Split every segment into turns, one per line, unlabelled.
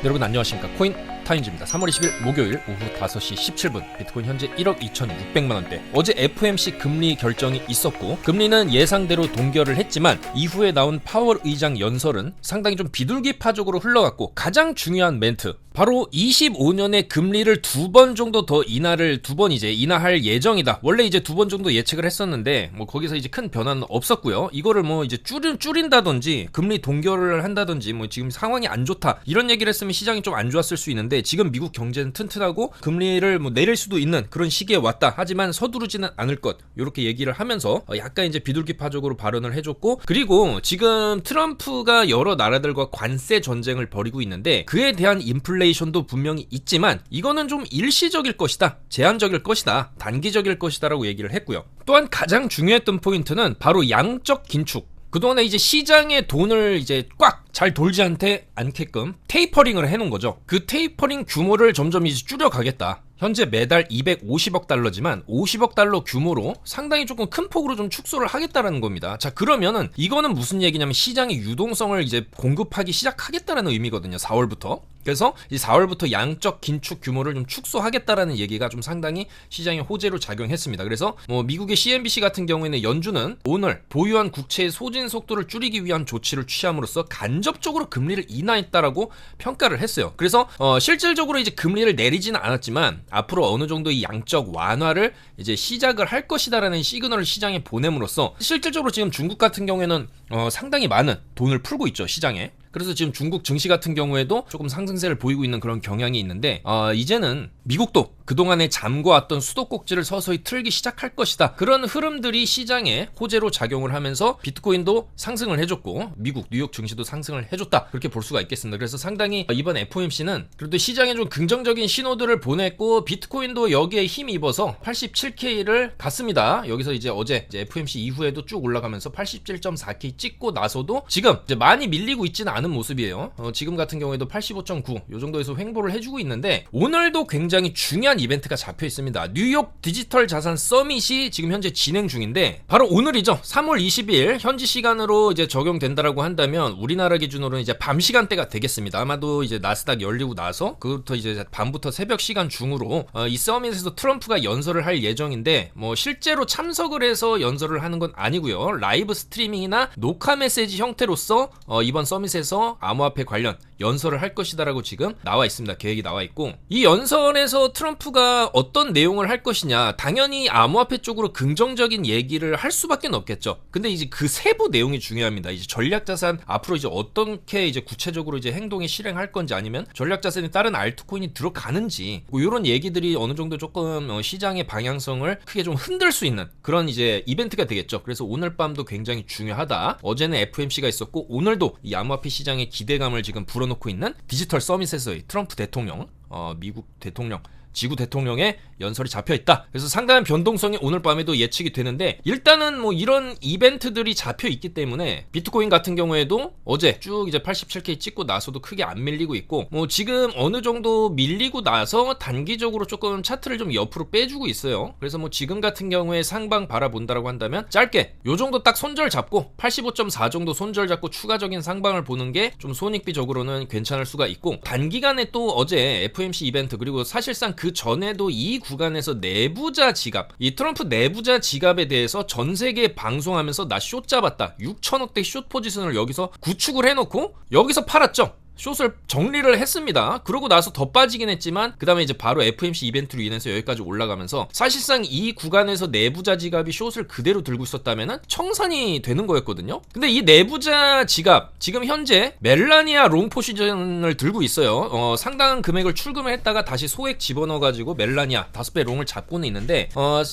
여러분 안녕하십니까. 코인 타임즈입니다. 3월 20일 목요일 오후 5시 17분 비트코인 현재 1억 2,600만원대. 어제 FOMC 금리 결정이 있었고 금리는 예상대로 동결을 했지만 이후에 나온 파월 의장 연설은 상당히 좀 비둘기파적으로 흘러갔고 가장 중요한 멘트 바로 25년에 금리를 2번 정도 더 인하할 예정이다. 원래 이제 2번 정도 예측을 했었는데 뭐 거기서 이제 큰 변화는 없었고요. 이거를 뭐 이제 줄인다든지 금리 동결을 한다든지 뭐 지금 상황이 안 좋다 이런 얘기를 했으면 시장이 좀 안 좋았을 수 있는데 지금 미국 경제는 튼튼하고 금리를 뭐 내릴 수도 있는 그런 시기에 왔다. 하지만 서두르지는 않을 것 이렇게 얘기를 하면서 약간 이제 비둘기파적으로 발언을 해줬고 그리고 지금 트럼프가 여러 나라들과 관세 전쟁을 벌이고 있는데 그에 대한 인플레이션도 분명히 있지만 이거는 좀 일시적일 것이다. 제한적일 것이다. 단기적일 것이다 라고 얘기를 했고요. 또한 가장 중요했던 포인트는 바로 양적 긴축. 그동안에 이제 시장의 돈을 이제 꽉 잘 돌지 않게끔 테이퍼링을 해놓은 거죠. 그 테이퍼링 규모를 점점 이제 줄여가겠다. 현재 매달 250억 달러지만 50억 달러 규모로 상당히 조금 큰 폭으로 좀 축소를 하겠다라는 겁니다. 자, 그러면은 이거는 무슨 얘기냐면 시장의 유동성을 이제 공급하기 시작하겠다라는 의미거든요. 4월부터. 그래서 이 4월부터 양적 긴축 규모를 좀 축소하겠다라는 얘기가 좀 상당히 시장의 호재로 작용했습니다. 그래서 뭐 미국의 CNBC 같은 경우에는 연준은 오늘 보유한 국채의 소진 속도를 줄이기 위한 조치를 취함으로써 간접적으로 금리를 인하했다라고 평가를 했어요. 그래서 실질적으로 이제 금리를 내리지는 않았지만 앞으로 어느 정도 이 양적 완화를 이제 시작을 할 것이다라는 시그널을 시장에 보냄으로써 실질적으로 지금 중국 같은 경우에는 상당히 많은 돈을 풀고 있죠, 시장에. 그래서 지금 중국 증시 같은 경우에도 조금 상승세를 보이고 있는 그런 경향이 있는데 이제는 미국도 그동안에 잠궈왔던 수도꼭지를 서서히 틀기 시작할 것이다. 그런 흐름들이 시장에 호재로 작용을 하면서 비트코인도 상승을 해줬고 미국 뉴욕 증시도 상승을 해줬다. 그렇게 볼 수가 있겠습니다. 그래서 상당히 이번 FOMC는 그래도 시장에 좀 긍정적인 신호들을 보냈고 비트코인도 여기에 힘입어서 87K를 갔습니다. 여기서 이제 어제 FOMC 이후에도 쭉 올라가면서 87.4K 찍고 나서도 지금 이제 많이 밀리고 있지는 않은 모습이에요. 지금 같은 경우에도 85.9 요 정도에서 횡보를 해주고 있는데 오늘도 굉장히 중요한 이벤트가 잡혀 있습니다. 뉴욕 디지털 자산 서밋이 지금 현재 진행 중인데 바로 오늘이죠. 3월 20일 현지 시간으로 이제 적용된다라고 한다면 우리나라 기준으로는 이제 밤 시간대가 되겠습니다. 아마도 이제 나스닥 열리고 나서 그부터 이제 밤부터 새벽 시간 중으로 이 서밋에서 트럼프가 연설을 할 예정인데 뭐 실제로 참석을 해서 연설을 하는 건 아니고요. 라이브 스트리밍이나 녹화 메시지 형태로서 이번 서밋에서 암호화폐 관련 연설을 할 것이다라고 지금 나와 있습니다. 계획이 나와 있고 이 연설에서 트럼프가 어떤 내용을 할 것이냐 당연히 암호화폐 쪽으로 긍정적인 얘기를 할 수밖에 없겠죠. 근데 이제 그 세부 내용이 중요합니다. 이제 전략자산 앞으로 이제 어떻게 이제 구체적으로 이제 행동에 실행할 건지 아니면 전략자산에 다른 알트코인이 들어가는지 뭐 이런 얘기들이 어느 정도 조금 시장의 방향성을 크게 좀 흔들 수 있는 그런 이제 이벤트가 되겠죠. 그래서 오늘 밤도 굉장히 중요하다. 어제는 FOMC가 있었고 오늘도 이 암호화폐 시장의 기대감을 지금 불어넣고 있는 디지털 서밋에서의 트럼프 대통령, 미국 대통령 지구 대통령의 연설이 잡혀있다. 그래서 상당한 변동성이 오늘 밤에도 예측이 되는데 일단은 뭐 이런 이벤트들이 잡혀있기 때문에 비트코인 같은 경우에도 어제 쭉 이제 87K 찍고 나서도 크게 안 밀리고 있고 뭐 지금 어느 정도 밀리고 나서 단기적으로 조금 차트를 좀 옆으로 빼주고 있어요. 그래서 뭐 지금 같은 경우에 상방 바라본다라고 한다면 짧게 요 정도 딱 손절 잡고 85.4 정도 손절 잡고 추가적인 상방을 보는 게 좀 손익비적으로는 괜찮을 수가 있고 단기간에 또 어제 FOMC 이벤트 그리고 사실상 그 전에도 이 구간에서 내부자 지갑, 이 트럼프 내부자 지갑에 대해서 전 세계에 방송하면서 나 숏 잡았다. 6천억대 숏 포지션을 여기서 구축을 해놓고 여기서 팔았죠. 숏을 정리를 했습니다. 그러고 나서 더 빠지긴 했지만 그 다음에 이제 바로 FOMC 이벤트로 인해서 여기까지 올라가면서 사실상 이 구간에서 내부자 지갑이 숏을 그대로 들고 있었다면은 청산이 되는 거였거든요. 근데 이 내부자 지갑 지금 현재 멜라니아 롱 포지션을 들고 있어요. 상당한 금액을 출금을 했다가 다시 소액 집어넣어가지고 멜라니아 5배 롱을 잡고는 있는데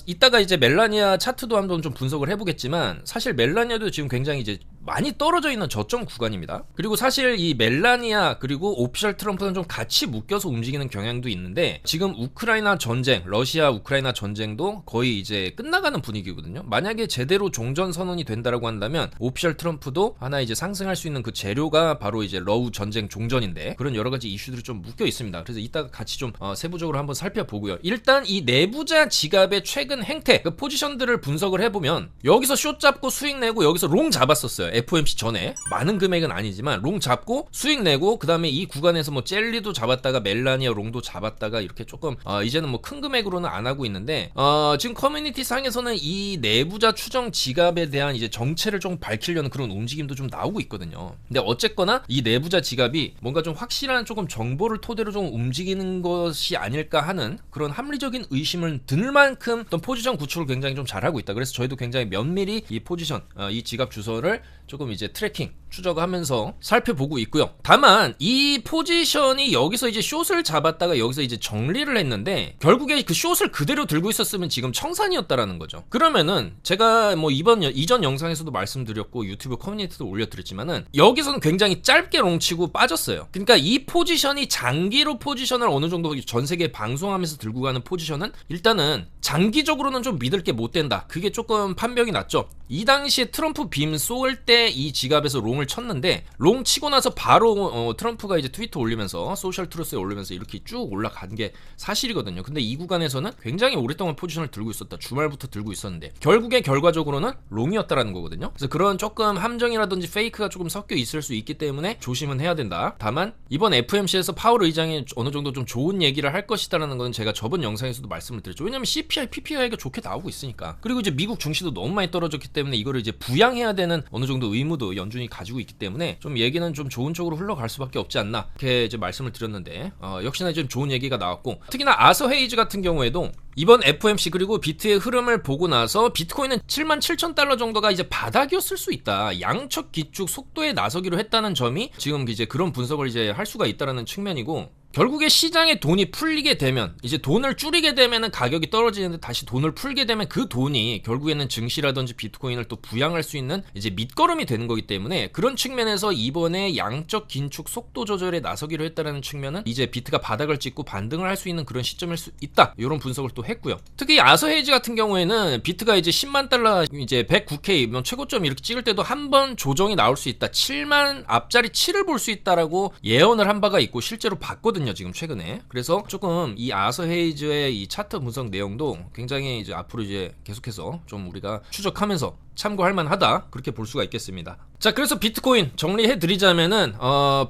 이따가 이제 멜라니아 차트도 한번 좀 분석을 해보겠지만 사실 멜라니아도 지금 굉장히 이제 많이 떨어져 있는 저점 구간입니다. 그리고 사실 이 멜라니아 그리고 오피셜 트럼프는 좀 같이 묶여서 움직이는 경향도 있는데 지금 우크라이나 전쟁, 러시아 우크라이나 전쟁도 거의 이제 끝나가는 분위기거든요. 만약에 제대로 종전 선언이 된다라고 한다면 오피셜 트럼프도 하나 이제 상승할 수 있는 그 재료가 바로 이제 러우 전쟁 종전인데 그런 여러 가지 이슈들이 좀 묶여 있습니다. 그래서 이따가 같이 좀 세부적으로 한번 살펴보고요. 일단 이 내부자 지갑의 최근 행태, 그 포지션들을 분석을 해보면 여기서 숏 잡고 수익 내고 여기서 롱 잡았었어요. FOMC 전에 많은 금액은 아니지만 롱 잡고 수익 내고 되고 그 다음에 이 구간에서 뭐 젤리도 잡았다가 멜라니아 롱도 잡았다가 이렇게 조금 이제는 뭐 큰 금액으로는 안 하고 있는데 지금 커뮤니티 상에서는 이 내부자 추정 지갑에 대한 이제 정체를 좀 밝히려는 그런 움직임도 좀 나오고 있거든요. 근데 어쨌거나 이 내부자 지갑이 뭔가 좀 확실한 조금 정보를 토대로 좀 움직이는 것이 아닐까 하는 그런 합리적인 의심을 들 만큼 어떤 포지션 구축을 굉장히 좀 잘하고 있다. 그래서 저희도 굉장히 면밀히 이 포지션, 이 지갑 주소를 조금 이제 트래킹 추적하면서 살펴보고 있고요. 다만 이 포지션이 여기서 이제 숏을 잡았다가 여기서 이제 정리를 했는데 결국에 그 숏을 그대로 들고 있었으면 지금 청산이었다라는 거죠. 그러면은 제가 뭐 이전 영상에서도 말씀드렸고 유튜브 커뮤니티도 올려드렸지만은 여기서는 굉장히 짧게 롱치고 빠졌어요. 그러니까 이 포지션이 장기로 포지션을 어느 정도 전 세계에 방송하면서 들고 가는 포지션은 일단은 장기적으로는 좀 믿을 게 못 된다. 그게 조금 판명이 났죠. 이 당시에 트럼프 빔 쏠 때 이 지갑에서 롱을 쳤는데 롱 치고 나서 바로 트럼프가 이제 트위터 올리면서 소셜 트루스에 올리면서 이렇게 쭉 올라간 게 사실이거든요. 근데 이 구간에서는 굉장히 오랫동안 포지션을 들고 있었다. 주말부터 들고 있었는데 결국에 결과적으로는 롱이었다라는 거거든요. 그래서 그런 조금 함정이라든지 페이크가 조금 섞여 있을 수 있기 때문에 조심은 해야 된다. 다만 이번 FMC에서 파월 의장이 어느 정도 좀 좋은 얘기를 할 것이다라는 건 제가 저번 영상에서도 말씀을 드렸죠. 왜냐면 CPI, PPI가 좋게 나오고 있으니까. 그리고 이제 미국 증시도 너무 많이 떨어졌기 때문에 이거를 이제 부양해야 되는 어느 정도 의무도 연준이 가지고 있기 때문에 좀 얘기는 좀 좋은 쪽으로 흘러갈 수밖에 없지 않나 이렇게 이제 말씀을 드렸는데 역시나 좀 좋은 얘기가 나왔고 특히나 아서 헤이즈 같은 경우에도 이번 FOMC 그리고 비트의 흐름을 보고 나서 비트코인은 77,000달러 정도가 이제 바닥이었을 수 있다. 양적 기축 속도에 나서기로 했다는 점이 지금 이제 그런 분석을 이제 할 수가 있다라는 측면이고 결국에 시장에 돈이 풀리게 되면 이제 돈을 줄이게 되면은 가격이 떨어지는데 다시 돈을 풀게 되면 그 돈이 결국에는 증시라든지 비트코인을 또 부양할 수 있는 이제 밑거름이 되는 거기 때문에 그런 측면에서 이번에 양적 긴축 속도 조절에 나서기로 했다는 측면은 이제 비트가 바닥을 찍고 반등을 할 수 있는 그런 시점일 수 있다. 이런 분석을 또 했고요. 특히 아서 헤이즈 같은 경우에는 비트가 이제 10만 달러 이제 109K 최고점 이렇게 찍을 때도 한 번 조정이 나올 수 있다. 7만 앞자리 7을 볼 수 있다라고 예언을 한 바가 있고 실제로 봤거든요. 지금 최근에. 그래서 조금 이 아서 헤이즈의 이 차트 분석 내용도 굉장히 이제 앞으로 이제 계속해서 좀 우리가 추적하면서 참고할 만하다. 그렇게 볼 수가 있겠습니다. 자, 그래서 비트코인 정리해 드리자면은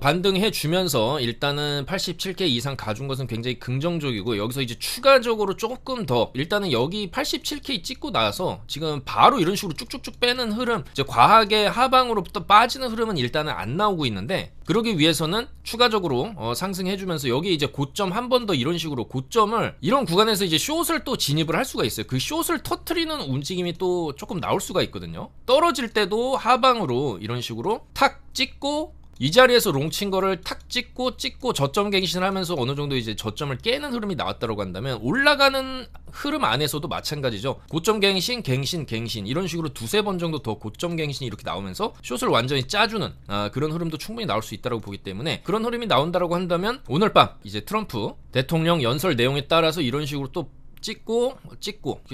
반등해 주면서 일단은 87K 이상 가준 것은 굉장히 긍정적이고 여기서 이제 추가적으로 조금 더 일단은 여기 87K 찍고 나서 지금 바로 이런 식으로 쭉쭉쭉 빼는 흐름, 이제 과하게 하방으로부터 빠지는 흐름은 일단은 안 나오고 있는데 그러기 위해서는 추가적으로 상승해 주면서 여기 이제 고점 한 번 더 이런 식으로 고점을 이런 구간에서 이제 숏을 또 진입을 할 수가 있어요. 그 숏을 터트리는 움직임이 또 조금 나올 수가 있거든요. 떨어질 때도 하방으로 이런 식으로 탁 찍고 이 자리에서 롱친 거를 탁 찍고 저점 갱신을 하면서 어느 정도 이제 저점을 깨는 흐름이 나왔다고 한다면 올라가는 흐름 안에서도 마찬가지죠. 고점 갱신 이런 식으로 두세 번 정도 더 고점 갱신이 이렇게 나오면서 숏을 완전히 짜주는 그런 흐름도 충분히 나올 수 있다고 보기 때문에 그런 흐름이 나온다고 한다면 오늘 밤 이제 트럼프 대통령 연설 내용에 따라서 이런 식으로 또 찍고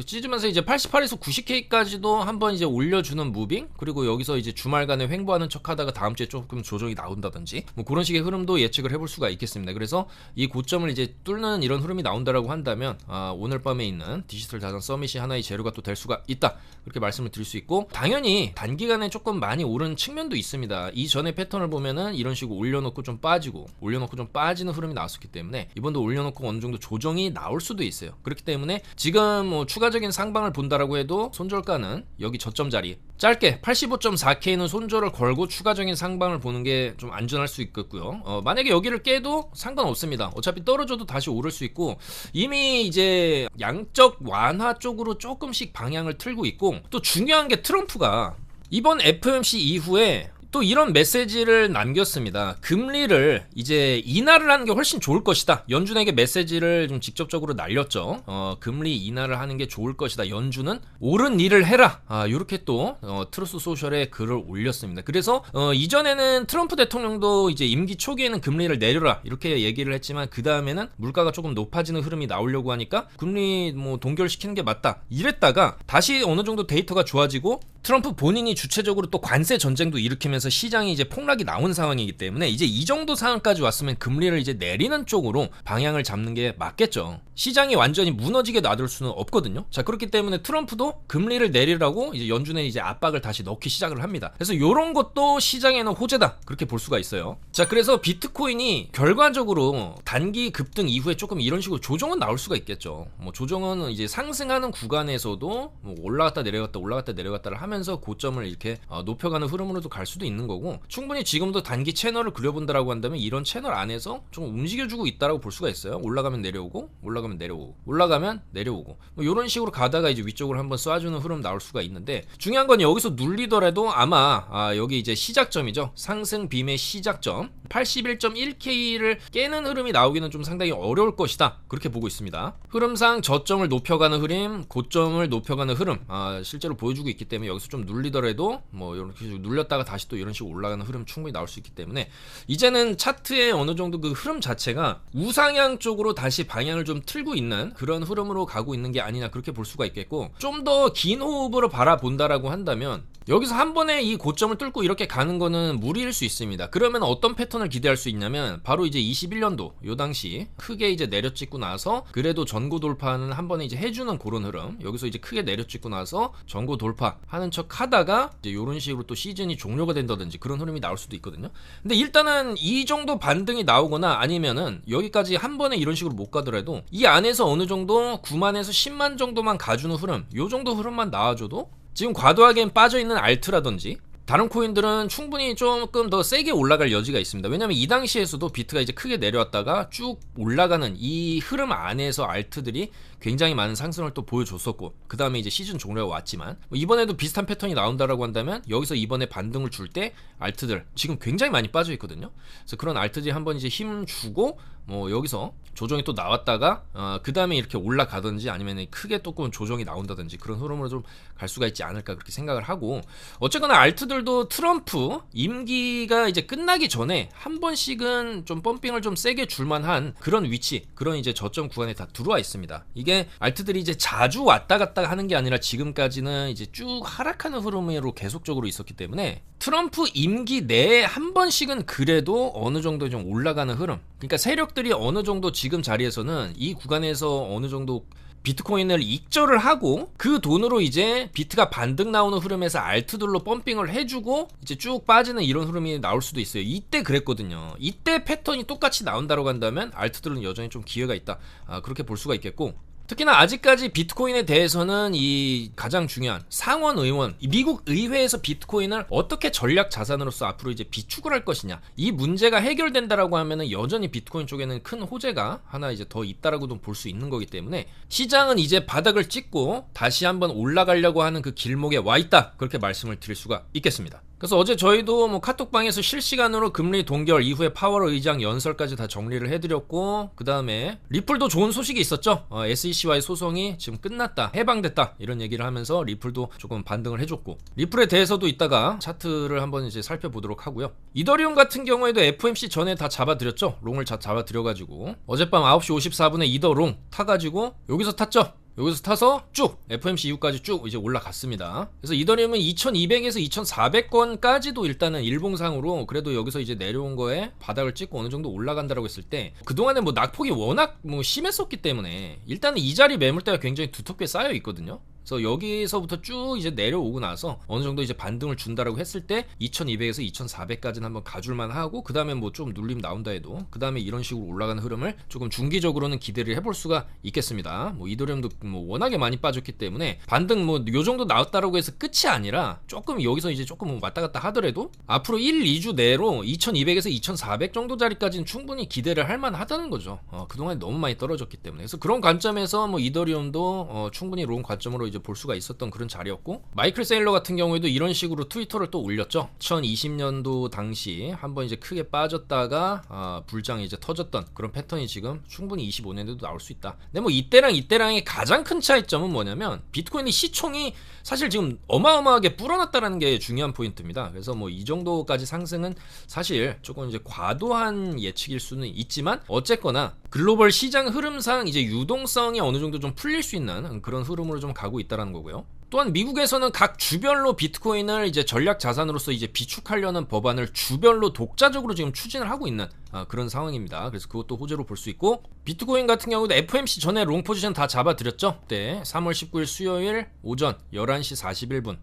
찢으면서 이제 88에서 90K까지도 한번 이제 올려주는 무빙, 그리고 여기서 이제 주말간에 횡보하는 척하다가 다음 주에 조금 조정이 나온다든지 뭐 그런 식의 흐름도 예측을 해볼 수가 있겠습니다. 그래서 이 고점을 이제 뚫는 이런 흐름이 나온다라고 한다면 오늘 밤에 있는 디지털 자산 서밋이 하나의 재료가 또 될 수가 있다. 그렇게 말씀을 드릴 수 있고 당연히 단기간에 조금 많이 오른 측면도 있습니다. 이전의 패턴을 보면은 이런 식으로 올려놓고 좀 빠지고 올려놓고 좀 빠지는 흐름이 나왔었기 때문에 이번도 올려놓고 어느 정도 조정이 나올 수도 있어요. 그렇기 때문에 지금 뭐 추가적인 상방을 본다라고 해도 손절가는 여기 저점 자리 짧게 85.4K는 손절을 걸고 추가적인 상방을 보는 게 좀 안전할 수 있겠고요. 만약에 여기를 깨도 상관없습니다. 어차피 떨어져도 다시 오를 수 있고 이미 이제 양적 완화 쪽으로 조금씩 방향을 틀고 있고 또 중요한 게 트럼프가 이번 FOMC 이후에 또 이런 메시지를 남겼습니다. 금리를 이제 인하를 하는 게 훨씬 좋을 것이다. 연준에게 메시지를 좀 직접적으로 날렸죠. 금리 인하를 하는 게 좋을 것이다. 연준은 옳은 일을 해라. 이렇게 또 트루스 소셜에 글을 올렸습니다. 그래서 이전에는 트럼프 대통령도 이제 임기 초기에는 금리를 내려라 이렇게 얘기를 했지만 그 다음에는 물가가 조금 높아지는 흐름이 나오려고 하니까 금리 뭐 동결시키는 게 맞다 이랬다가 다시 어느 정도 데이터가 좋아지고 트럼프 본인이 주체적으로 또 관세 전쟁도 일으키면서 시장이 이제 폭락이 나온 상황이기 때문에 이제 이 정도 상황까지 왔으면 금리를 이제 내리는 쪽으로 방향을 잡는 게 맞겠죠. 시장이 완전히 무너지게 놔둘 수는 없거든요. 자, 그렇기 때문에 트럼프도 금리를 내리라고 이제 연준에 이제 압박을 다시 넣기 시작을 합니다. 그래서 이런 것도 시장에는 호재다, 그렇게 볼 수가 있어요. 자, 그래서 비트코인이 결과적으로 단기 급등 이후에 조금 이런 식으로 조정은 나올 수가 있겠죠. 뭐 조정은 이제 상승하는 구간에서도 뭐 올라갔다 내려갔다를 하면서 고점을 이렇게 높여가는 흐름으로도 갈 수도 있는 거고, 충분히 지금도 단기 채널을 그려본다라고 한다면 이런 채널 안에서 좀 움직여주고 있다라고 볼 수가 있어요. 올라가면 내려오고, 올라가면 내려오고, 올라가면 내려오고, 뭐 이런 식으로 가다가 이제 위쪽으로 한번 쏴주는 흐름 나올 수가 있는데, 중요한 건 여기서 눌리더라도 아마 여기 이제 시작점이죠. 상승 빔의 시작점 81.1K를 깨는 흐름이 나오기는 좀 상당히 어려울 것이다, 그렇게 보고 있습니다. 흐름상 저점을 높여가는 흐름, 고점을 높여가는 흐름 실제로 보여주고 있기 때문에 여기서 좀 눌리더라도 뭐 이렇게 눌렸다가 다시 또 이런 식으로 올라가는 흐름 충분히 나올 수 있기 때문에, 이제는 차트의 어느 정도 그 흐름 자체가 우상향 쪽으로 다시 방향을 좀 틀고 있는 그런 흐름으로 가고 있는 게 아니냐, 그렇게 볼 수가 있겠고, 좀 더 긴 호흡으로 바라본다라고 한다면 여기서 한 번에 이 고점을 뚫고 이렇게 가는 거는 무리일 수 있습니다. 그러면 어떤 패턴을 기대할 수 있냐면, 바로 이제 21년도 요 당시 크게 이제 내려찍고 나서 그래도 전고 돌파는 한 번에 이제 해주는 그런 흐름, 여기서 이제 크게 내려찍고 나서 전고 돌파하는 척 하다가 이제 요런 식으로 또 시즌이 종료가 된다든지 그런 흐름이 나올 수도 있거든요. 근데 일단은 이 정도 반등이 나오거나 아니면은 여기까지 한 번에 이런 식으로 못 가더라도 이 안에서 어느 정도 9만에서 10만 정도만 가주는 흐름, 요 정도 흐름만 나와줘도 지금 과도하게 빠져있는 알트라든지 다른 코인들은 충분히 조금 더 세게 올라갈 여지가 있습니다. 왜냐면 이 당시에서도 비트가 이제 크게 내려왔다가 쭉 올라가는 이 흐름 안에서 알트들이 굉장히 많은 상승을 또 보여줬었고, 그 다음에 이제 시즌 종료가 왔지만 이번에도 비슷한 패턴이 나온다라고 한다면 여기서 이번에 반등을 줄 때 알트들 지금 굉장히 많이 빠져 있거든요. 그래서 그런 알트들이 한번 이제 힘 주고 뭐 여기서 조정이 또 나왔다가 그 다음에 이렇게 올라가든지 아니면 크게 조금 조정이 나온다든지 그런 흐름으로 좀 갈 수가 있지 않을까, 그렇게 생각을 하고, 어쨌거나 알트들도 트럼프 임기가 이제 끝나기 전에 한 번씩은 좀 펌핑을 좀 세게 줄만한 그런 위치, 그런 이제 저점 구간에 다 들어와 있습니다. 이게 알트들이 이제 자주 왔다 갔다 하는 게 아니라 지금까지는 이제 쭉 하락하는 흐름으로 계속적으로 있었기 때문에 트럼프 임기 내에 한 번씩은 그래도 어느 정도 좀 올라가는 흐름, 그러니까 세력들이 어느 정도 지금 자리에서는 이 구간에서 어느 정도 비트코인을 익절을 하고 그 돈으로 이제 비트가 반등 나오는 흐름에서 알트들로 펌핑을 해주고 이제 쭉 빠지는 이런 흐름이 나올 수도 있어요. 이때 그랬거든요. 이때 패턴이 똑같이 나온다고 한다면 알트들은 여전히 좀 기회가 있다, 그렇게 볼 수가 있겠고, 특히나 아직까지 비트코인에 대해서는 이 가장 중요한 상원 의원, 미국 의회에서 비트코인을 어떻게 전략 자산으로서 앞으로 이제 비축을 할 것이냐, 이 문제가 해결된다라고 하면은 여전히 비트코인 쪽에는 큰 호재가 하나 이제 더 있다라고도 볼 수 있는 거기 때문에 시장은 이제 바닥을 찍고 다시 한번 올라가려고 하는 그 길목에 와 있다, 그렇게 말씀을 드릴 수가 있겠습니다. 그래서 어제 저희도 뭐 카톡방에서 실시간으로 금리 동결 이후에 파월 의장 연설까지 다 정리를 해드렸고, 그 다음에 리플도 좋은 소식이 있었죠. SEC와의 소송이 지금 끝났다, 해방됐다, 이런 얘기를 하면서 리플도 조금 반등을 해줬고, 리플에 대해서도 이따가 차트를 한번 이제 살펴보도록 하고요. 이더리움 같은 경우에도 FOMC 전에 다 잡아드렸죠. 롱을 잡아드려가지고 어젯밤 9시 54분에 이더롱 타가지고 여기서 탔죠. 여기서 타서 쭉 FOMC 이후까지 쭉 이제 올라갔습니다. 그래서 이더리움은 2200에서 2400건까지도 일단은 일봉상으로 그래도 여기서 이제 내려온 거에 바닥을 찍고 어느 정도 올라간다라고 했을 때, 그동안에 뭐 낙폭이 워낙 뭐 심했었기 때문에 일단은 이 자리 매물대가 굉장히 두텁게 쌓여 있거든요. 그래서 여기서부터 쭉 이제 내려오고 나서 어느 정도 이제 반등을 준다라고 했을 때 2200에서 2400까지는 한번 가줄만 하고, 그 다음에 뭐 좀 눌림 나온다 해도 그 다음에 이런 식으로 올라가는 흐름을 조금 중기적으로는 기대를 해볼 수가 있겠습니다. 뭐 이더리움도 뭐 워낙에 많이 빠졌기 때문에 반등 뭐 요 정도 나왔다라고 해서 끝이 아니라 조금 여기서 이제 조금 왔다 갔다 하더라도 앞으로 1, 2주 내로 2200에서 2400 정도 자리까지는 충분히 기대를 할 만하다는 거죠. 그동안 너무 많이 떨어졌기 때문에. 그래서 그런 관점에서 뭐 이더리움도 충분히 롱 관점으로 이제 볼 수가 있었던 그런 자리였고, 마이클 세일러 같은 경우에도 이런 식으로 트위터를 또 올렸죠. 2020년도 당시 한번 이제 크게 빠졌다가 불장이 이제 터졌던 그런 패턴이 지금 충분히 25년에도 나올 수 있다. 근데 뭐 이때랑의 가장 큰 차이점은 뭐냐면 비트코인의 시총이 사실 지금 어마어마하게 불어났다는 게 중요한 포인트입니다. 그래서 뭐 이 정도까지 상승은 사실 조금 이제 과도한 예측일 수는 있지만 어쨌거나 글로벌 시장 흐름상 이제 유동성이 어느 정도 좀 풀릴 수 있는 그런 흐름으로 좀 가고 있다는 거고요. 또한 미국에서는 각 주별로 비트코인을 이제 전략 자산으로서 이제 비축하려는 법안을 주별로 독자적으로 지금 추진을 하고 있는 그런 상황입니다. 그래서 그것도 호재로 볼 수 있고, 비트코인 같은 경우도 FOMC 전에 롱 포지션 다 잡아드렸죠. 그때 3월 19일 수요일 오전 11시 41분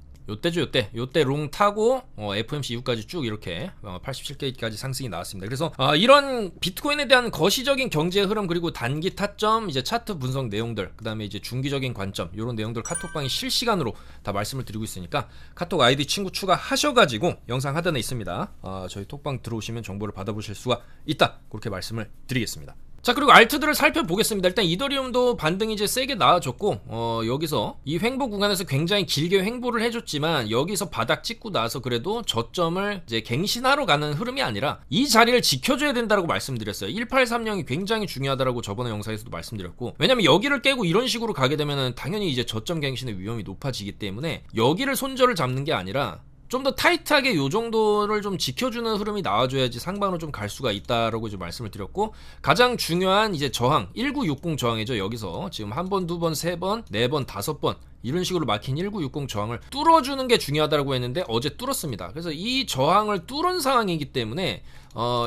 요때 롱 타고 FOMC 이후까지 쭉 이렇게 87개까지 상승이 나왔습니다. 그래서 이런 비트코인에 대한 거시적인 경제 흐름, 그리고 단기 타점, 이제 차트 분석 내용들, 그 다음에 이제 중기적인 관점, 이런 내용들 카톡방이 실시간으로 다 말씀을 드리고 있으니까 카톡 아이디 친구 추가하셔가지고 영상 하단에 있습니다. 저희 톡방 들어오시면 정보를 받아보실 수가 있다, 그렇게 말씀을 드리겠습니다. 자, 그리고 알트들을 살펴보겠습니다. 일단 이더리움도 반등이 이제 세게 나와줬고, 여기서 이 횡보 구간에서 굉장히 길게 횡보를 해줬지만, 여기서 바닥 찍고 나서 그래도 저점을 이제 갱신하러 가는 흐름이 아니라 이 자리를 지켜줘야 된다고 말씀드렸어요. 1830이 굉장히 중요하다라고 저번에 영상에서도 말씀드렸고, 왜냐면 여기를 깨고 이런 식으로 가게 되면은 당연히 이제 저점 갱신의 위험이 높아지기 때문에 여기를 손절을 잡는 게 아니라 좀 더 타이트하게 요 정도를 좀 지켜주는 흐름이 나와줘야지 상방으로 좀 갈 수가 있다라고 이제 말씀을 드렸고, 가장 중요한 이제 저항 1960 저항이죠. 여기서 지금 한 번, 두 번, 세 번, 네 번, 다섯 번 이런 식으로 막힌 1960 저항을 뚫어주는 게 중요하다고 했는데 어제 뚫었습니다. 그래서 이 저항을 뚫은 상황이기 때문에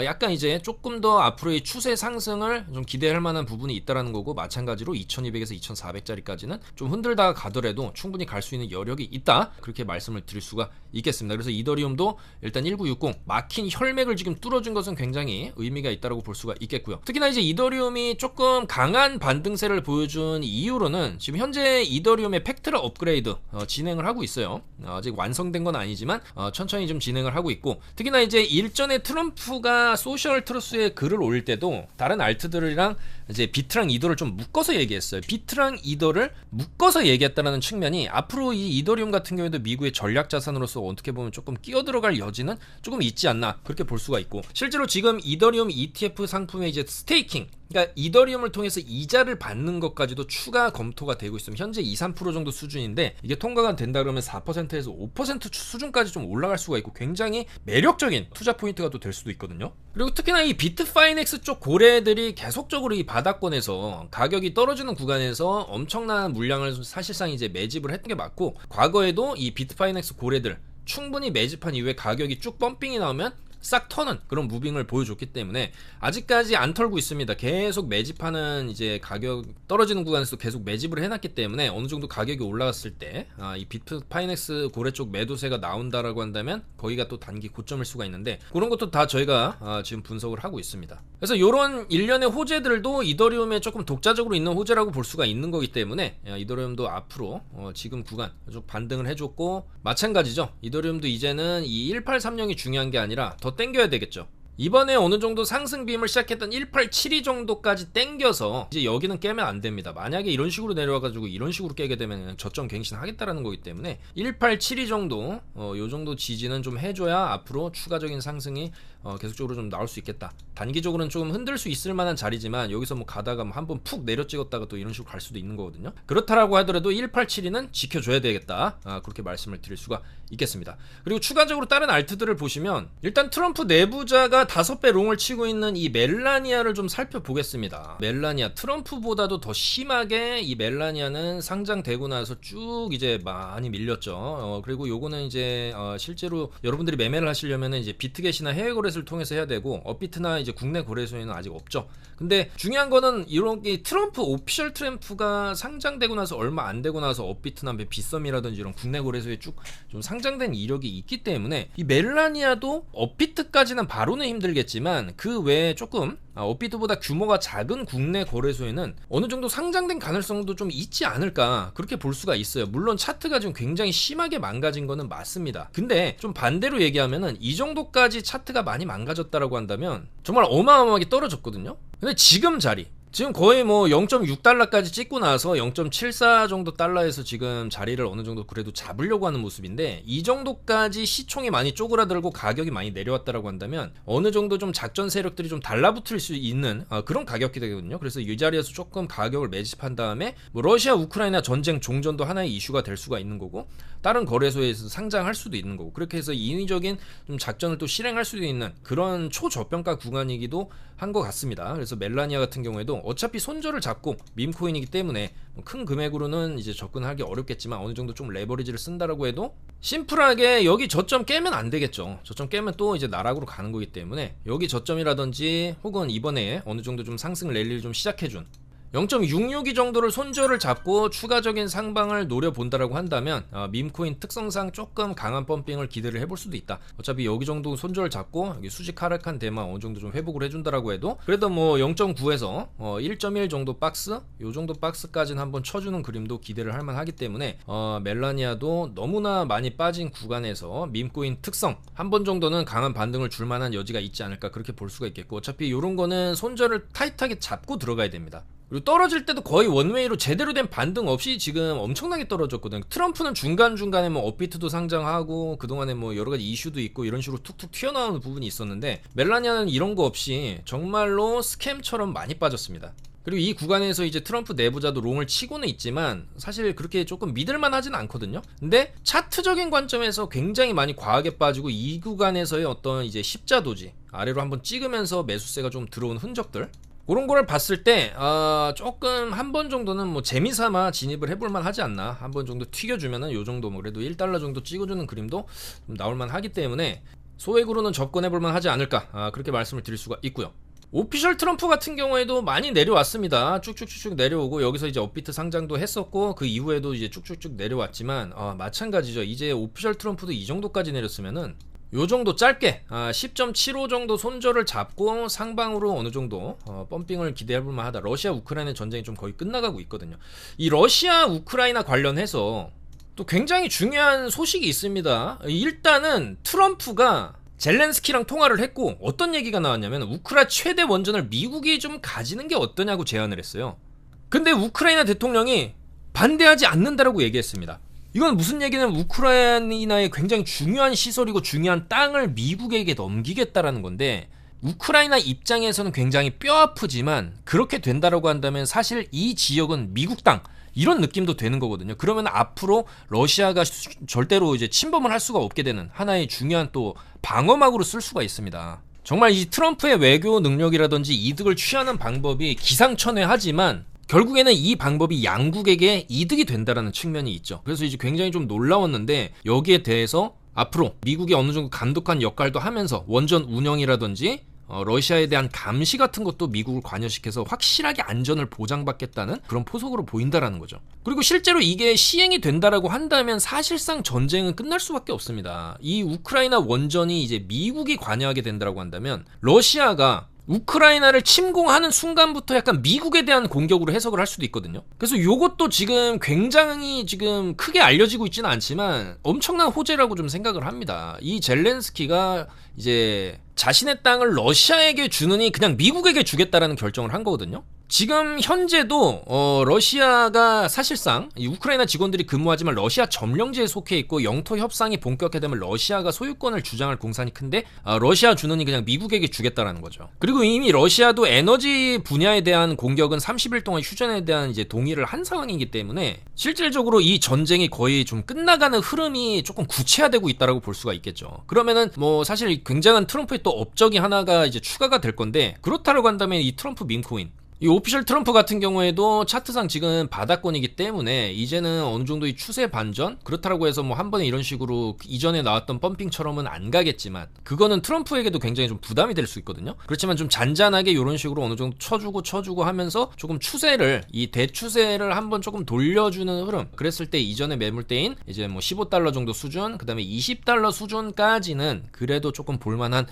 약간 이제 조금 더 앞으로의 추세 상승을 좀 기대할 만한 부분이 있다라는 거고, 마찬가지로 2200에서 2400짜리까지는 좀 흔들다가 가더라도 충분히 갈 수 있는 여력이 있다, 그렇게 말씀을 드릴 수가 있겠습니다. 그래서 이더리움도 일단 1960 막힌 혈맥을 지금 뚫어준 것은 굉장히 의미가 있다라고 볼 수가 있겠고요. 특히나 이제 이더리움이 조금 강한 반등세를 보여준 이유로는 지금 현재 이더리움의 팩트라 업그레이드 진행을 하고 있어요. 아직 완성된 건 아니지만 천천히 좀 진행을 하고 있고, 특히나 이제 일전에 트럼프가 소셜 트루스에 글을 올릴 때도 다른 알트들이랑 이제 비트랑 이더를 좀 묶어서 얘기했어요. 비트랑 이더를 묶어서 얘기했다는 측면이 앞으로 이 이더리움 같은 경우에도 미국의 전략 자산으로서 어떻게 보면 조금 끼어들어갈 여지는 조금 있지 않나, 그렇게 볼 수가 있고, 실제로 지금 이더리움 ETF 상품의 이제 스테이킹, 그러니까 이더리움을 통해서 이자를 받는 것까지도 추가 검토가 되고 있습니다. 현재 2, 3% 정도 수준인데 이게 통과가 된다 그러면 4%에서 5% 수준까지 좀 올라갈 수가 있고, 굉장히 매력적인 투자 포인트가 또 될 수도 있거든요. 그리고 특히나 이 비트파이넥스 쪽 고래들이 계속적으로 이 바닥권에서 가격이 떨어지는 구간에서 엄청난 물량을 사실상 이제 매집을 했던 게 맞고, 과거에도 이 비트파이넥스 고래들 충분히 매집한 이후에 가격이 쭉 펌핑이 나오면 싹 터는 그런 무빙을 보여줬기 때문에 아직까지 안 털고 있습니다. 계속 매집하는, 이제 가격 떨어지는 구간에서 계속 매집을 해놨기 때문에 어느 정도 가격이 올라갔을 때 이 비트파이넥스 고래 쪽 매도세가 나온다라고 한다면 거기가 또 단기 고점일 수가 있는데, 그런 것도 다 저희가 지금 분석을 하고 있습니다. 그래서 이런 일련의 호재들도 이더리움에 조금 독자적으로 있는 호재라고 볼 수가 있는 거기 때문에 이더리움도 앞으로 지금 구간 좀 반등을 해줬고, 마찬가지죠. 이더리움도 이제는 이 1830이 중요한 게 아니라 더 땡겨야 되겠죠. 이번에 어느 정도 상승 빔을 시작했던 1872 정도까지 땡겨서 이제 여기는 깨면 안 됩니다. 만약에 이런 식으로 내려와가지고 이런 식으로 깨게 되면 저점 갱신 하겠다라는 거기 때문에 1872 정도 요 정도 지지는 좀 해줘야 앞으로 추가적인 상승이 계속적으로 좀 나올 수 있겠다. 단기적으로는 좀 흔들 수 있을 만한 자리지만 여기서 뭐 가다가 뭐 한번 푹 내려 찍었다가 또 이런 식으로 갈 수도 있는 거거든요. 그렇다라고 하더라도 1872는 지켜줘야 되겠다, 그렇게 말씀을 드릴 수가 있겠습니다. 그리고 추가적으로 다른 알트들을 보시면 일단 트럼프 내부자가 5배 롱을 치고 있는 이 멜라니아를 좀 살펴보겠습니다. 멜라니아, 트럼프보다도 더 심하게 이 멜라니아는 상장되고 나서 쭉 이제 많이 밀렸죠. 그리고 요거는 이제 실제로 여러분들이 매매를 하시려면 이제 비트겟이나 해외 거래소를 통해서 해야 되고, 업비트나 이제 국내 거래소에는 아직 없죠. 근데 중요한 거는 이런 게 트럼프 오피셜 트램프가 상장되고 나서 얼마 안 되고 나서 업비트나 빗썸이라든지 이런 국내 거래소에 쭉 좀 상장된 이력이 있기 때문에 이 멜라니아도 업비트까지는 바로는 힘들겠지만 그 외에 조금 업비트보다 규모가 작은 국내 거래소에는 어느 정도 상장된 가능성도 좀 있지 않을까, 그렇게 볼 수가 있어요. 물론 차트가 지금 굉장히 심하게 망가진 거는 맞습니다. 근데 좀 반대로 얘기하면은 이 정도까지 차트가 많이 망가졌다라고 한다면 정말 어마어마하게 떨어졌거든요. 근데 지금 자리, 지금 거의 뭐 0.6달러까지 찍고 나서 0.74 정도 달러에서 지금 자리를 어느 정도 그래도 잡으려고 하는 모습인데, 이 정도까지 시총이 많이 쪼그라들고 가격이 많이 내려왔다라고 한다면 어느 정도 좀 작전 세력들이 좀 달라붙을 수 있는 그런 가격이 되거든요. 그래서 이 자리에서 조금 가격을 매집한 다음에 뭐 러시아 우크라이나 전쟁 종전도 하나의 이슈가 될 수가 있는 거고, 다른 거래소에서 상장할 수도 있는 거고, 그렇게 해서 인위적인 좀 작전을 또 실행할 수도 있는 그런 초저평가 구간이기도 한 것 같습니다. 그래서 멜라니아 같은 경우에도 어차피 손절을 잡고 밈코인이기 때문에 큰 금액으로는 이제 접근하기 어렵겠지만 어느 정도 좀 레버리지를 쓴다라고 해도 심플하게 여기 저점 깨면 안 되겠죠. 저점 깨면 또 이제 나락으로 가는 거기 때문에 여기 저점이라든지 혹은 이번에 어느 정도 좀 상승 랠리를 좀 시작해준 0.662 정도를 손절을 잡고 추가적인 상방을 노려본다라고 한다면 밈코인 특성상 조금 강한 펌핑을 기대를 해볼 수도 있다. 어차피 여기 정도 손절을 잡고 여기 수직 하락한 데만 어느 정도 좀 회복을 해준다라고 해도 그래도 뭐 0.9에서 1.1 정도 박스 요 정도 박스까지는 한번 쳐주는 그림도 기대를 할 만하기 때문에 멜라니아도 너무나 많이 빠진 구간에서 밈코인 특성 한 번 정도는 강한 반등을 줄 만한 여지가 있지 않을까 그렇게 볼 수가 있겠고 어차피 요런 거는 손절을 타이트하게 잡고 들어가야 됩니다. 그리고 떨어질 때도 거의 원웨이로 제대로 된 반등 없이 지금 엄청나게 떨어졌거든요. 트럼프는 중간중간에 뭐 업비트도 상장하고 그동안에 뭐 여러가지 이슈도 있고 이런 식으로 툭툭 튀어나오는 부분이 있었는데 멜라니아는 이런 거 없이 정말로 스캠처럼 많이 빠졌습니다. 그리고 이 구간에서 이제 트럼프 내부자도 롱을 치고는 있지만 사실 그렇게 조금 믿을만 하진 않거든요. 근데 차트적인 관점에서 굉장히 많이 과하게 빠지고 이 구간에서의 어떤 이제 십자 도지 아래로 한번 찍으면서 매수세가 좀 들어온 흔적들 그런 거를 봤을 때 조금 한 번 정도는 뭐 재미삼아 진입을 해볼만 하지 않나. 한 번 정도 튀겨주면은 요 정도 뭐 그래도 1달러 정도 찍어주는 그림도 좀 나올만 하기 때문에 소액으로는 접근해볼만 하지 않을까 그렇게 말씀을 드릴 수가 있고요. 오피셜 트럼프 같은 경우에도 많이 내려왔습니다. 쭉쭉쭉쭉 내려오고 여기서 이제 업비트 상장도 했었고 그 이후에도 이제 쭉쭉쭉 내려왔지만 마찬가지죠. 이제 오피셜 트럼프도 이 정도까지 내렸으면은 요 정도 짧게 10.75 정도 손절을 잡고 상방으로 어느 정도 펌핑을 기대해볼 만하다. 러시아 우크라이나 전쟁이 좀 거의 끝나가고 있거든요. 이 러시아 우크라이나 관련해서 또 굉장히 중요한 소식이 있습니다. 일단은 트럼프가 젤렌스키랑 통화를 했고 어떤 얘기가 나왔냐면 우크라 최대 원전을 미국이 좀 가지는 게 어떠냐고 제안을 했어요. 근데 우크라이나 대통령이 반대하지 않는다라고 얘기했습니다. 이건 무슨 얘기냐면 우크라이나의 굉장히 중요한 시설이고 중요한 땅을 미국에게 넘기겠다라는 건데 우크라이나 입장에서는 굉장히 뼈아프지만 그렇게 된다라고 한다면 사실 이 지역은 미국 땅 이런 느낌도 되는 거거든요. 그러면 앞으로 러시아가 절대로 이제 침범을 할 수가 없게 되는 하나의 중요한 또 방어막으로 쓸 수가 있습니다. 정말 이 트럼프의 외교 능력이라든지 이득을 취하는 방법이 기상천외하지만 결국에는 이 방법이 양국에게 이득이 된다라는 측면이 있죠. 그래서 이제 굉장히 좀 놀라웠는데 여기에 대해서 앞으로 미국이 어느 정도 감독한 역할도 하면서 원전 운영이라든지 러시아에 대한 감시 같은 것도 미국을 관여시켜서 확실하게 안전을 보장받겠다는 그런 포석으로 보인다라는 거죠. 그리고 실제로 이게 시행이 된다라고 한다면 사실상 전쟁은 끝날 수밖에 없습니다. 이 우크라이나 원전이 이제 미국이 관여하게 된다라고 한다면 러시아가 우크라이나를 침공하는 순간부터 약간 미국에 대한 공격으로 해석을 할 수도 있거든요. 그래서 요것도 지금 굉장히 지금 크게 알려지고 있지는 않지만 엄청난 호재라고 좀 생각을 합니다. 이 젤렌스키가 이제 자신의 땅을 러시아에게 주느니 그냥 미국에게 주겠다라는 결정을 한 거거든요. 지금 현재도 러시아가 사실상 이 우크라이나 직원들이 근무하지만 러시아 점령지에 속해 있고 영토 협상이 본격화되면 러시아가 소유권을 주장할 공산이 큰데 러시아 주느니 그냥 미국에게 주겠다라는 거죠. 그리고 이미 러시아도 에너지 분야에 대한 공격은 30일 동안 휴전에 대한 이제 동의를 한 상황이기 때문에 실질적으로 이 전쟁이 거의 좀 끝나가는 흐름이 조금 구체화되고 있다라고 볼 수가 있겠죠. 그러면은 뭐 사실 굉장한 트럼프의 또 업적이 하나가 이제 추가가 될 건데 그렇다고 한다면 이 트럼프 밈코인 이 오피셜 트럼프 같은 경우에도 차트상 지금 바닥권이기 때문에 이제는 어느 정도 이 추세 반전 그렇다고 해서 뭐 한 번에 이런 식으로 이전에 나왔던 펌핑처럼은 안 가겠지만 그거는 트럼프에게도 굉장히 좀 부담이 될 수 있거든요. 그렇지만 좀 잔잔하게 이런 식으로 어느 정도 쳐주고 하면서 조금 추세를 이 대추세를 한번 조금 돌려주는 흐름 그랬을 때 이전에 매물대인 이제 뭐 15달러 정도 수준 그 다음에 20달러 수준까지는 그래도 조금 볼만한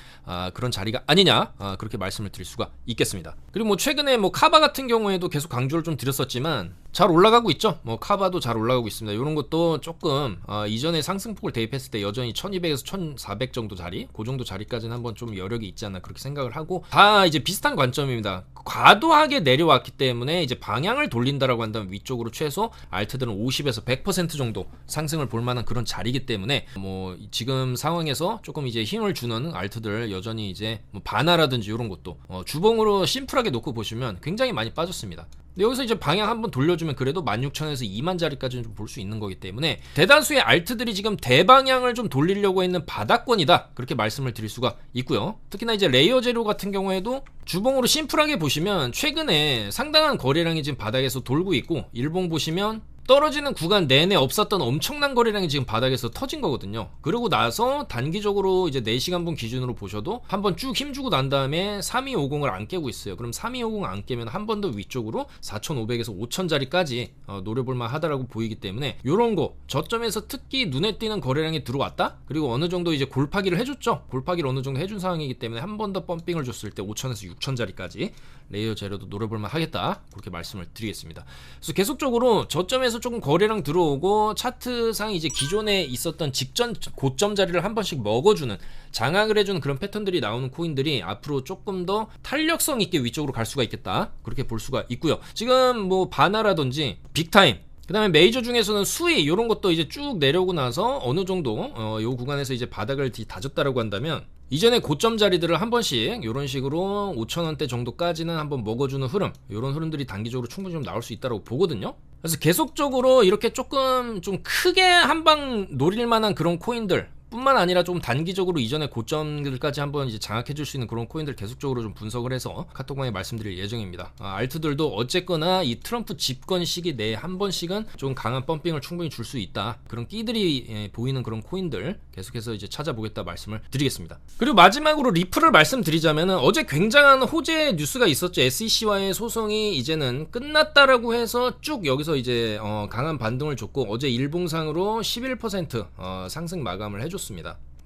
그런 자리가 아니냐 그렇게 말씀을 드릴 수가 있겠습니다. 그리고 뭐 최근에 뭐 카바 같은 경우에도 계속 강조를 좀 드렸었지만 잘 올라가고 있죠. 뭐 카바도 잘 올라가고 있습니다. 이런 것도 조금 이전에 상승폭을 대입했을 때 여전히 1200에서 1400 정도 자리 그 정도 자리까지는 한번 좀 여력이 있지 않나 그렇게 생각을 하고 다 이제 비슷한 관점입니다. 과도하게 내려왔기 때문에 이제 방향을 돌린다라고 한다면 위쪽으로 최소 알트들은 50에서 100% 정도 상승을 볼 만한 그런 자리이기 때문에 뭐 지금 상황에서 조금 이제 힘을 주는 알트들 여전히 이제 뭐 바나라든지 이런 것도 주봉으로 심플하게 놓고 보시면 굉장히 많이 빠졌습니다. 근데 여기서 이제 방향 한번 돌려주면 그래도 16,000에서 2만 자리까지는 좀 볼 수 있는 거기 때문에 대다수의 알트들이 지금 대방향을 좀 돌리려고 했는 바닥권이다 그렇게 말씀을 드릴 수가 있고요. 특히나 이제 레이어 재료 같은 경우에도 주봉으로 심플하게 보시면 최근에 상당한 거래량이 지금 바닥에서 돌고 있고, 일봉 보시면 떨어지는 구간 내내 없었던 엄청난 거래량이 지금 바닥에서 터진 거거든요. 그러고 나서 단기적으로 이제 4시간분 기준으로 보셔도 한번 쭉 힘주고 난 다음에 3250을 안 깨고 있어요. 그럼 3250 안 깨면 한 번 더 위쪽으로 4500에서 5000자리까지 노려볼만 하다라고 보이기 때문에, 요런 거 저점에서 특히 눈에 띄는 거래량이 들어왔다? 그리고 어느 정도 이제 골파기를 해줬죠. 골파기를 어느 정도 해준 상황이기 때문에 한 번 더 펌핑을 줬을 때 5000에서 6000자리까지 레이어 재료도 노려볼만 하겠다, 그렇게 말씀을 드리겠습니다. 그래서 계속적으로 저점에서 조금 거래량 들어오고, 차트상 이제 기존에 있었던 직전 고점 자리를 한 번씩 먹어주는, 장악을 해주는 그런 패턴들이 나오는 코인들이 앞으로 조금 더 탄력성 있게 위쪽으로 갈 수가 있겠다, 그렇게 볼 수가 있고요. 지금 뭐 바나라든지 빅타임, 그 다음에 메이저 중에서는 수위, 요런 것도 이제 쭉 내려오고 나서 어느 정도 요 구간에서 이제 바닥을 다졌다라고 한다면, 이전에 고점 자리들을 한 번씩 요런 식으로 5,000원대 정도까지는 한번 먹어주는 흐름, 요런 흐름들이 단기적으로 충분히 좀 나올 수 있다고 보거든요. 그래서 계속적으로 이렇게 조금 좀 크게 한방 노릴 만한 그런 코인들 뿐만 아니라 좀 단기적으로 이전의 고점들까지 한번 이제 장악해 줄 수 있는 그런 코인들 계속적으로 좀 분석을 해서 카톡방에 말씀드릴 예정입니다. 알트들도 어쨌거나 이 트럼프 집권 시기 내에 한 번씩은 좀 강한 펌핑을 충분히 줄 수 있다, 그런 끼들이 보이는 그런 코인들 계속해서 이제 찾아보겠다 말씀을 드리겠습니다. 그리고 마지막으로 리플을 말씀드리자면은, 어제 굉장한 호재 뉴스가 있었죠. SEC와의 소송이 이제는 끝났다라고 해서 쭉 여기서 이제 강한 반등을 줬고, 어제 일봉상으로 11% 상승 마감을 해줬습니다.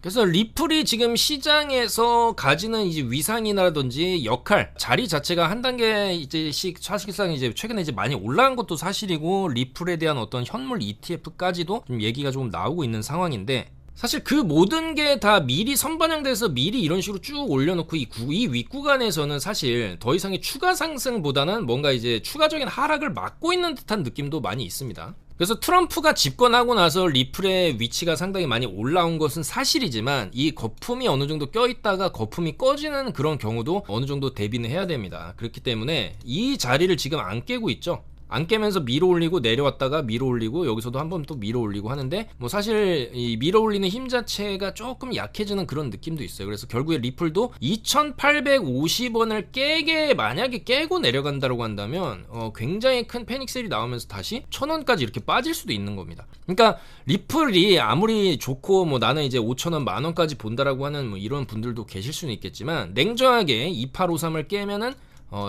그래서 리플이 지금 시장에서 가지는 이제 위상이라든지 역할, 자리 자체가 한 단계 이제씩 사실상 이제 최근에 이제 많이 올라간 것도 사실이고, 리플에 대한 어떤 현물 ETF까지도 좀 얘기가 조금 나오고 있는 상황인데, 사실 그 모든 게 다 미리 선반영돼서 미리 이런 식으로 쭉 올려놓고 이 윗구간에서는 사실 더 이상의 추가 상승보다는 뭔가 이제 추가적인 하락을 막고 있는 듯한 느낌도 많이 있습니다. 그래서 트럼프가 집권하고 나서 리플의 위치가 상당히 많이 올라온 것은 사실이지만, 이 거품이 어느 정도 껴있다가 거품이 꺼지는 그런 경우도 어느 정도 대비는 해야 됩니다. 그렇기 때문에 이 자리를 지금 안 깨고 있죠. 안 깨면서 밀어 올리고 내려왔다가 밀어 올리고 여기서도 한번 또 밀어 올리고 하는데, 뭐 사실 이 밀어 올리는 힘 자체가 조금 약해지는 그런 느낌도 있어요. 그래서 결국에 리플도 2850원을 만약에 깨고 내려간다고 한다면 굉장히 큰 패닉셀이 나오면서 다시 1000원까지 이렇게 빠질 수도 있는 겁니다. 그러니까 리플이 아무리 좋고 뭐 나는 이제 5,000원, 만원까지 본다라고 하는 뭐 이런 분들도 계실 수는 있겠지만, 냉정하게 2853을 깨면은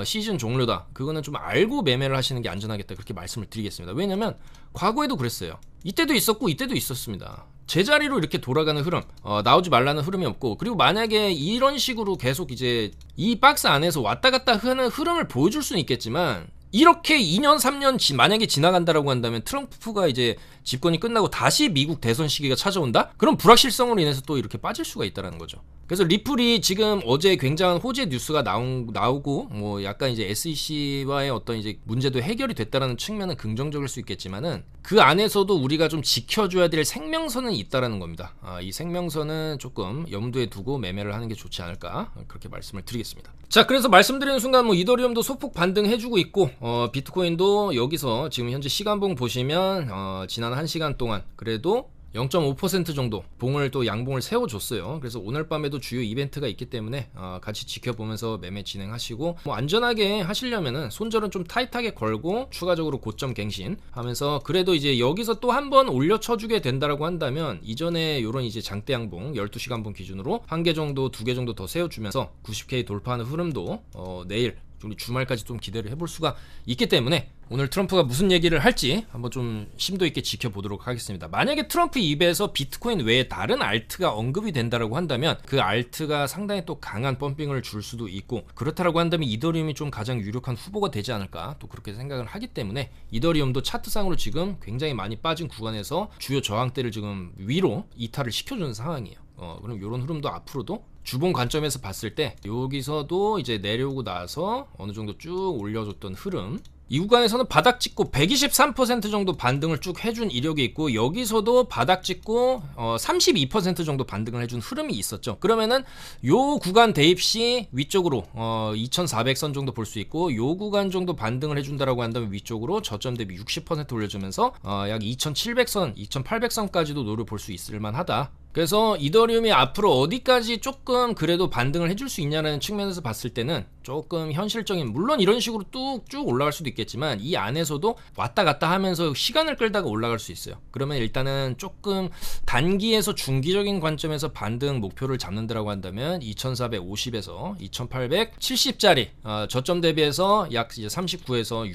시즌 종료다, 그거는 좀 알고 매매를 하시는 게 안전하겠다, 그렇게 말씀을 드리겠습니다. 왜냐면 과거에도 그랬어요. 이때도 있었고 이때도 있었습니다. 제자리로 이렇게 돌아가는 흐름, 나오지 말라는 흐름이 없고, 그리고 만약에 이런 식으로 계속 이제 이 박스 안에서 왔다 갔다 하는 흐름을 보여줄 수는 있겠지만, 이렇게 2년 3년 만약에 지나간다라고 한다면, 트럼프가 이제 집권이 끝나고 다시 미국 대선 시기가 찾아온다? 그럼 불확실성으로 인해서 또 이렇게 빠질 수가 있다는 거죠. 그래서 리플이 지금 어제 굉장한 호재 뉴스가 나오고 뭐 약간 이제 SEC와의 어떤 이제 문제도 해결이 됐다라는 측면은 긍정적일 수 있겠지만은, 그 안에서도 우리가 좀 지켜줘야 될 생명선은 있다라는 겁니다. 이 생명선은 조금 염두에 두고 매매를 하는 게 좋지 않을까, 그렇게 말씀을 드리겠습니다. 자, 그래서 말씀드리는 순간 뭐 이더리움도 소폭 반등해주고 있고, 비트코인도 여기서 지금 현재 시간봉 보시면 지난 1시간 동안 그래도 0.5% 정도 봉을 또 양봉을 세워줬어요. 그래서 오늘 밤에도 주요 이벤트가 있기 때문에 같이 지켜보면서 매매 진행하시고, 뭐 안전하게 하시려면은 손절은 좀 타이트하게 걸고 추가적으로 고점 갱신 하면서, 그래도 이제 여기서 또 한 번 올려쳐주게 된다라고 한다면, 이전에 요런 이제 장대 양봉 12시간봉 기준으로 1개 정도 2개 정도 더 세워주면서 90K 돌파하는 흐름도 내일 우리 주말까지 좀 기대를 해볼 수가 있기 때문에, 오늘 트럼프가 무슨 얘기를 할지 한번 좀 심도 있게 지켜보도록 하겠습니다. 만약에 트럼프 입에서 비트코인 외에 다른 알트가 언급이 된다라고 한다면, 그 알트가 상당히 또 강한 펌핑을 줄 수도 있고, 그렇다라고 한다면 이더리움이 좀 가장 유력한 후보가 되지 않을까, 또 그렇게 생각을 하기 때문에, 이더리움도 차트상으로 지금 굉장히 많이 빠진 구간에서 주요 저항대를 지금 위로 이탈을 시켜주는 상황이에요. 그럼 이런 흐름도 앞으로도 주봉 관점에서 봤을 때 여기서도 이제 내려오고 나서 어느 정도 쭉 올려줬던 흐름, 이 구간에서는 바닥 찍고 123% 정도 반등을 쭉 해준 이력이 있고, 여기서도 바닥 찍고 32% 정도 반등을 해준 흐름이 있었죠. 그러면은 요 구간 대입 시 위쪽으로 2400선 정도 볼 수 있고, 요 구간 정도 반등을 해준다라고 한다면 위쪽으로 저점 대비 60% 올려주면서 약 2700선, 2800선까지도 노려볼 수 있을 만하다, 그래서 이더리움이 앞으로 어디까지 조금 그래도 반등을 해줄 수 있냐는 측면에서 봤을 때는 조금 현실적인, 물론 이런 식으로 뚝쭉 올라갈 수도 있겠지만 이 안에서도 왔다 갔다 하면서 시간을 끌다가 올라갈 수 있어요. 그러면 일단은 조금 단기에서 중기적인 관점에서 반등 목표를 잡는다라고 한다면 2450에서 2870짜리 저점 대비해서 약 이제 39에서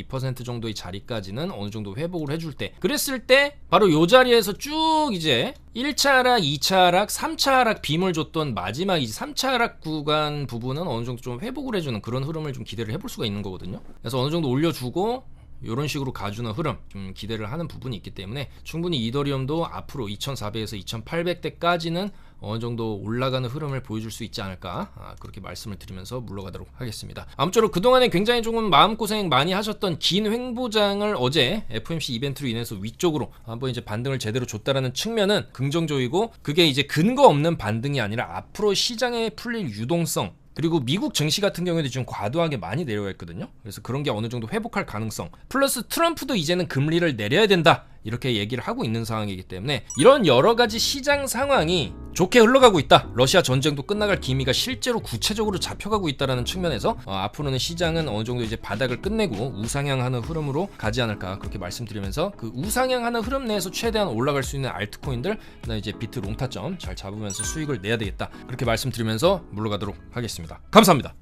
62% 정도의 자리까지는 어느 정도 회복을 해줄 때, 그랬을 때 바로 요 자리에서 쭉 이제 1차 하락, 2차 하락, 3차 하락 빔을 줬던 마지막 이제 3차 하락 구간 부분은 어느 정도 좀 회복을 해주는 그런 흐름을 좀 기대를 해볼 수가 있는 거거든요. 그래서 어느 정도 올려주고 이런 식으로 가주는 흐름 좀 기대를 하는 부분이 있기 때문에 충분히 이더리움도 앞으로 2400에서 2800대까지는 어느 정도 올라가는 흐름을 보여줄 수 있지 않을까, 그렇게 말씀을 드리면서 물러가도록 하겠습니다. 아무쪼록 그동안에 굉장히 조금 마음고생 많이 하셨던 긴 횡보장을 어제 FOMC 이벤트로 인해서 위쪽으로 한번 이제 반등을 제대로 줬다라는 측면은 긍정적이고, 그게 이제 근거 없는 반등이 아니라 앞으로 시장에 풀릴 유동성, 그리고 미국 증시 같은 경우에도 지금 과도하게 많이 내려가 있거든요. 그래서 그런 게 어느 정도 회복할 가능성, 플러스 트럼프도 이제는 금리를 내려야 된다 이렇게 얘기를 하고 있는 상황이기 때문에 이런 여러 가지 시장 상황이 좋게 흘러가고 있다, 러시아 전쟁도 끝나갈 기미가 실제로 구체적으로 잡혀가고 있다는 측면에서 앞으로는 시장은 어느 정도 이제 바닥을 끝내고 우상향하는 흐름으로 가지 않을까, 그렇게 말씀드리면서 그 우상향하는 흐름 내에서 최대한 올라갈 수 있는 알트코인들, 이제 비트 롱타점 잘 잡으면서 수익을 내야 되겠다, 그렇게 말씀드리면서 물러가도록 하겠습니다. 감사합니다.